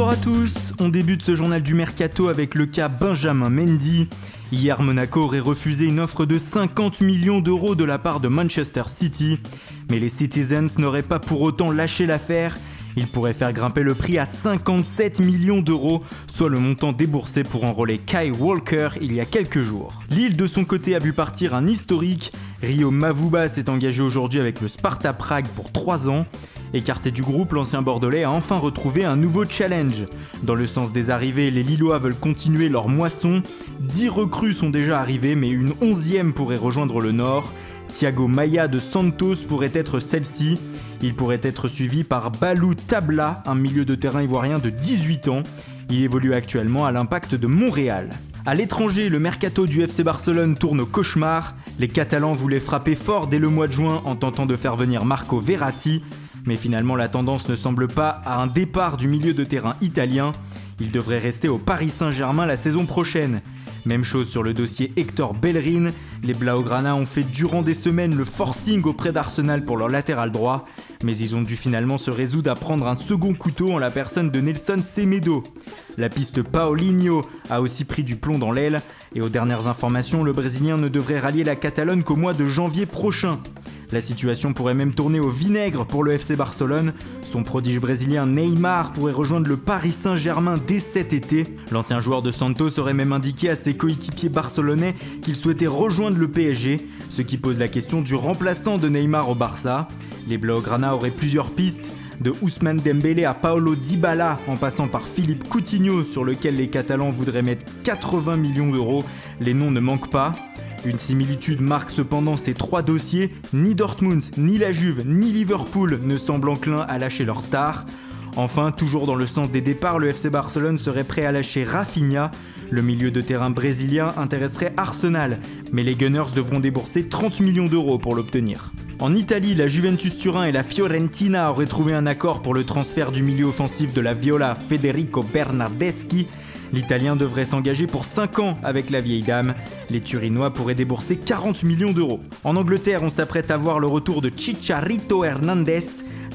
Bonsoir à tous, on débute ce journal du Mercato avec le cas Benjamin Mendy. Hier, Monaco aurait refusé une offre de 50 millions d'euros de la part de Manchester City, mais les Citizens n'auraient pas pour autant lâché l'affaire. Ils pourraient faire grimper le prix à 57 millions d'euros, soit le montant déboursé pour enrôler Kyle Walker il y a quelques jours. Lille de son côté a vu partir un historique. Rio Mavuba s'est engagé aujourd'hui avec le Sparta Prague pour 3 ans. Écarté du groupe, l'ancien Bordelais a enfin retrouvé un nouveau challenge. Dans le sens des arrivées, les Lillois veulent continuer leur moisson. 10 recrues sont déjà arrivées, mais une 11e pourrait rejoindre le Nord. Thiago Maia de Santos pourrait être celle-ci. Il pourrait être suivi par Balou Tabla, un milieu de terrain ivoirien de 18 ans. Il évolue actuellement à l'Impact de Montréal. À l'étranger, le mercato du FC Barcelone tourne au cauchemar. Les Catalans voulaient frapper fort dès le mois de juin en tentant de faire venir Marco Verratti. Mais finalement, la tendance ne semble pas à un départ du milieu de terrain italien. Il devrait rester au Paris Saint-Germain la saison prochaine. Même chose sur le dossier Hector Bellerin. Les Blaugrana ont fait durant des semaines le forcing auprès d'Arsenal pour leur latéral droit, mais ils ont dû finalement se résoudre à prendre un second couteau en la personne de Nelson Semedo. La piste Paulinho a aussi pris du plomb dans l'aile, et aux dernières informations, le Brésilien ne devrait rallier la Catalogne qu'au mois de janvier prochain. La situation pourrait même tourner au vinaigre pour le FC Barcelone. Son prodige brésilien Neymar pourrait rejoindre le Paris Saint-Germain dès cet été. L'ancien joueur de Santos aurait même indiqué à ses coéquipiers barcelonais qu'il souhaitait rejoindre le PSG, ce qui pose la question du remplaçant de Neymar au Barça. Les Blaugrana auraient plusieurs pistes, de Ousmane Dembélé à Paulo Dybala en passant par Philippe Coutinho sur lequel les Catalans voudraient mettre 80 millions d'euros. Les noms ne manquent pas. Une similitude marque cependant ces 3 dossiers, ni Dortmund, ni la Juve, ni Liverpool ne semblent enclins à lâcher leur star. Enfin, toujours dans le sens des départs, le FC Barcelone serait prêt à lâcher Rafinha. Le milieu de terrain brésilien intéresserait Arsenal, mais les Gunners devront débourser 30 millions d'euros pour l'obtenir. En Italie, la Juventus Turin et la Fiorentina auraient trouvé un accord pour le transfert du milieu offensif de la Viola Federico Bernardeschi. L'Italien devrait s'engager pour 5 ans avec la vieille dame. Les Turinois pourraient débourser 40 millions d'euros. En Angleterre, on s'apprête à voir le retour de Chicharito Hernandez.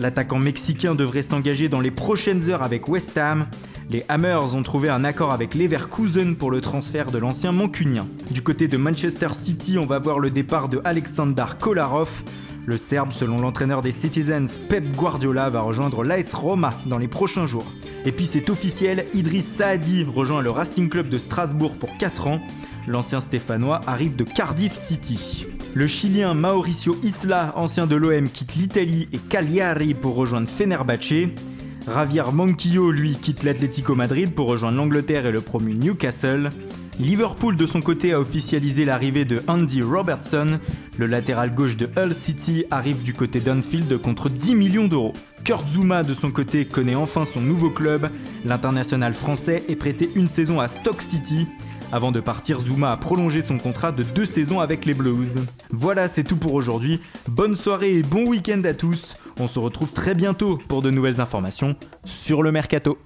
L'attaquant mexicain devrait s'engager dans les prochaines heures avec West Ham. Les Hammers ont trouvé un accord avec Leverkusen pour le transfert de l'ancien mancunien. Du côté de Manchester City, on va voir le départ de Aleksandar Kolarov. Le Serbe, selon l'entraîneur des Citizens, Pep Guardiola, va rejoindre l'AS Roma dans les prochains jours. Et puis c'est officiel, Idriss Saadi rejoint le Racing Club de Strasbourg pour 4 ans. L'ancien Stéphanois arrive de Cardiff City. Le Chilien Mauricio Isla, ancien de l'OM, quitte l'Italie et Cagliari pour rejoindre Fenerbahçe. Javier Manquillo, lui, quitte l'Atlético Madrid pour rejoindre l'Angleterre et le promu Newcastle. Liverpool, de son côté, a officialisé l'arrivée de Andy Robertson. Le latéral gauche de Hull City arrive du côté d'Anfield contre 10 millions d'euros. Kurt Zouma, de son côté, connaît enfin son nouveau club. L'international français est prêté une saison à Stoke City. Avant de partir, Zouma a prolongé son contrat de 2 saisons avec les Blues. Voilà, c'est tout pour aujourd'hui. Bonne soirée et bon week-end à tous. On se retrouve très bientôt pour de nouvelles informations sur le Mercato.